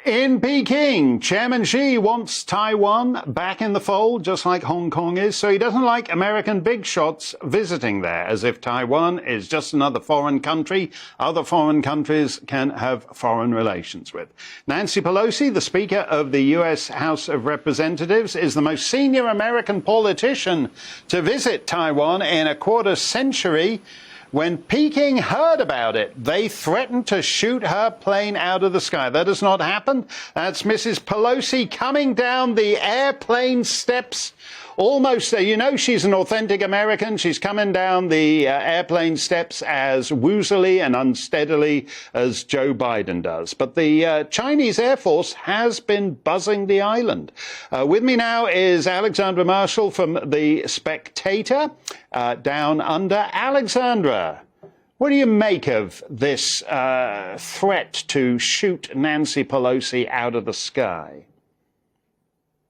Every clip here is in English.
In Peking, Chairman Xi wants Taiwan back in the fold, just like Hong Kong is, so he doesn't like American big shots visiting there, as if Taiwan is just another foreign country other foreign countries can have foreign relations with. Nancy Pelosi, the Speaker of the U.S. House of Representatives, is the most senior American politician to visit Taiwan in a quarter century. When Peking heard about it, they threatened to shoot her plane out of the sky. That has not happened. That's Mrs. Pelosi coming down the airplane steps. Almost, you know, she's an authentic American. She's coming down the airplane steps as woozily and unsteadily as Joe Biden does. But the Chinese Air Force has been buzzing the island. With me now is Alexandra Marshall from the Spectator Down Under. Alexandra, what do you make of this threat to shoot Nancy Pelosi out of the sky?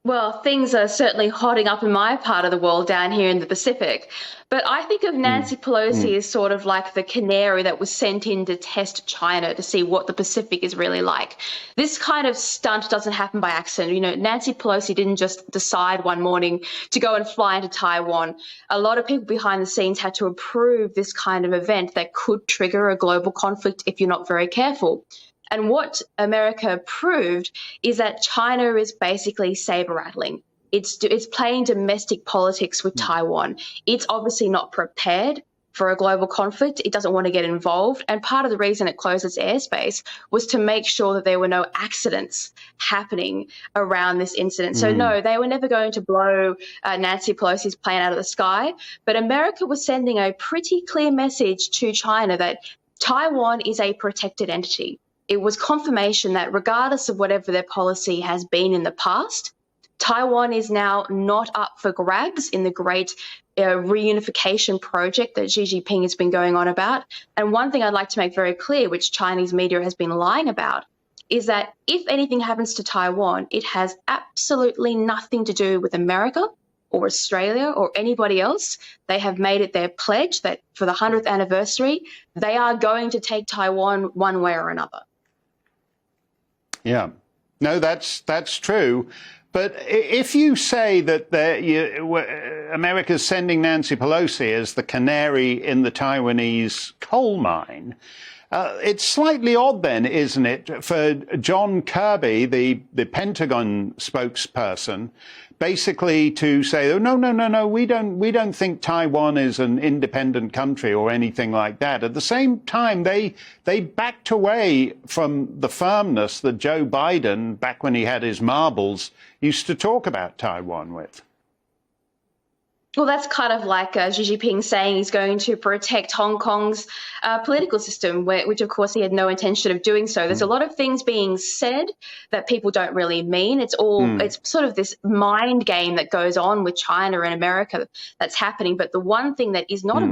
Well, things are certainly hotting up in my part of the world down here in the Pacific. But I think of Nancy Pelosi as sort of like the canary that was sent in to test China to see what the Pacific is really like. This kind of stunt doesn't happen by accident. You know, Nancy Pelosi didn't just decide one morning to go and fly into Taiwan. A lot of people behind the scenes had to approve this kind of event that could trigger a global conflict if you're not very careful. And what America proved is that China is basically sabre-rattling. It's playing domestic politics with Taiwan. It's obviously not prepared for a global conflict. It doesn't want to get involved. And part of the reason it closed its airspace was to make sure that there were no accidents happening around this incident. So no, they were never going to blow Nancy Pelosi's plane out of the sky. But America was sending a pretty clear message to China that Taiwan is a protected entity. It was confirmation that regardless of whatever their policy has been in the past, Taiwan is now not up for grabs in the great reunification project that Xi Jinping has been going on about. And one thing I'd like to make very clear, which Chinese media has been lying about, is that if anything happens to Taiwan, it has absolutely nothing to do with America or Australia or anybody else. They have made it their pledge that for the 100th anniversary, they are going to take Taiwan one way or another. Yeah, no, that's true. But if you say that America's sending Nancy Pelosi as the canary in the Taiwanese coal mine, it's slightly odd then, isn't it, for John Kirby, the Pentagon spokesperson, basically to say, oh, no, we don't think Taiwan is an independent country or anything like that. At the same time, they backed away from the firmness that Joe Biden, back when he had his marbles, used to talk about Taiwan with. Well, that's kind of like Xi Jinping saying he's going to protect Hong Kong's political system, which, of course, he had no intention of doing so. There's a lot of things being said that people don't really mean. It's sort of this mind game that goes on with China and America that's happening. But the one thing that is not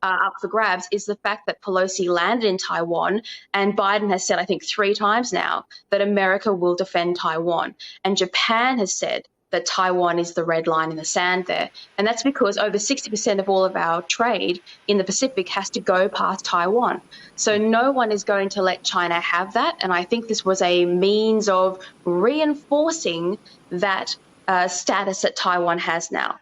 up for grabs is the fact that Pelosi landed in Taiwan, and Biden has said, I think 3 times now, that America will defend Taiwan. And Japan has said that Taiwan is the red line in the sand there. And that's because over 60% of all of our trade in the Pacific has to go past Taiwan. So no one is going to let China have that. And I think this was a means of reinforcing that status that Taiwan has now.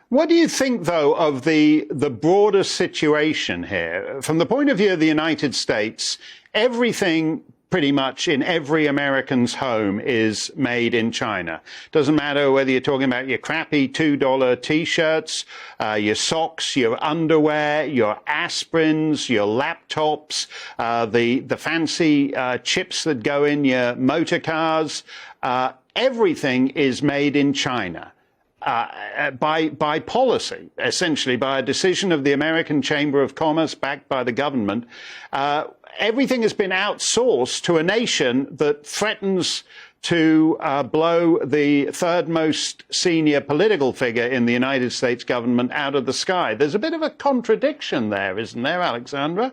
What do you think, though, of the broader situation here? From the point of view of the United States, everything pretty much in every American's home is made in China. Doesn't matter whether you're talking about your crappy $2 T-shirts, your socks, your underwear, your aspirins, your laptops, the fancy chips that go in your motor cars. Everything is made in China. By policy, essentially by a decision of the American Chamber of Commerce backed by the government. Everything has been outsourced to a nation that threatens to blow the 3rd most senior political figure in the United States government out of the sky. There's a bit of a contradiction there, isn't there, Alexandra?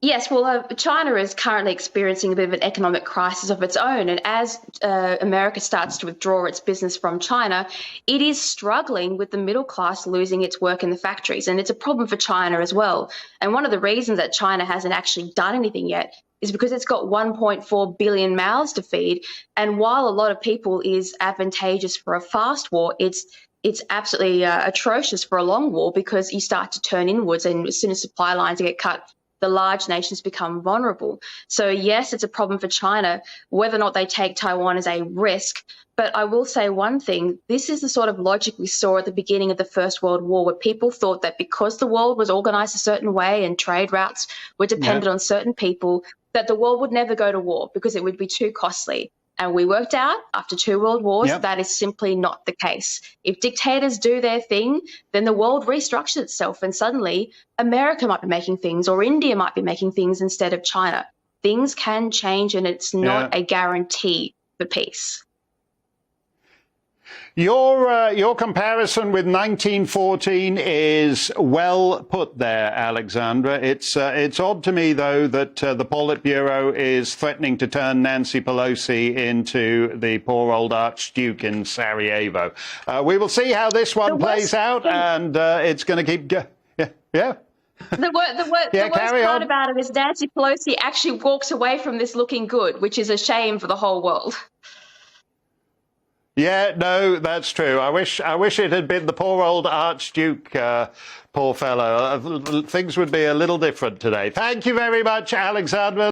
Yes, well, China is currently experiencing a bit of an economic crisis of its own. And as America starts to withdraw its business from China, it is struggling with the middle class losing its work in the factories. And it's a problem for China as well. And one of the reasons that China hasn't actually done anything yet is because it's got 1.4 billion mouths to feed. And while a lot of people is advantageous for a fast war, it's absolutely atrocious for a long war, because you start to turn inwards, and as soon as supply lines get cut, the large nations become vulnerable. So yes, it's a problem for China, whether or not they take Taiwan as a risk. But I will say one thing, this is the sort of logic we saw at the beginning of the First World War, where people thought that because the world was organized a certain way and trade routes were dependent on certain people, that the world would never go to war because it would be too costly. And we worked out after 2 world wars that is simply not the case. If dictators do their thing, then the world restructures itself, and suddenly America might be making things, or India might be making things instead of China. Things can change, and it's not a guarantee for peace. Your comparison with 1914 is well put there, Alexandra. It's odd to me, though, that the Politburo is threatening to turn Nancy Pelosi into the poor old Archduke in Sarajevo. We will see how this one plays out, and it's going to keep going. Yeah. The worst part about it is Nancy Pelosi actually walks away from this looking good, which is a shame for the whole world. Yeah, no, that's true. I wish it had been the poor old Archduke, poor fellow. Things would be a little different today. Thank you very much, Alexandra.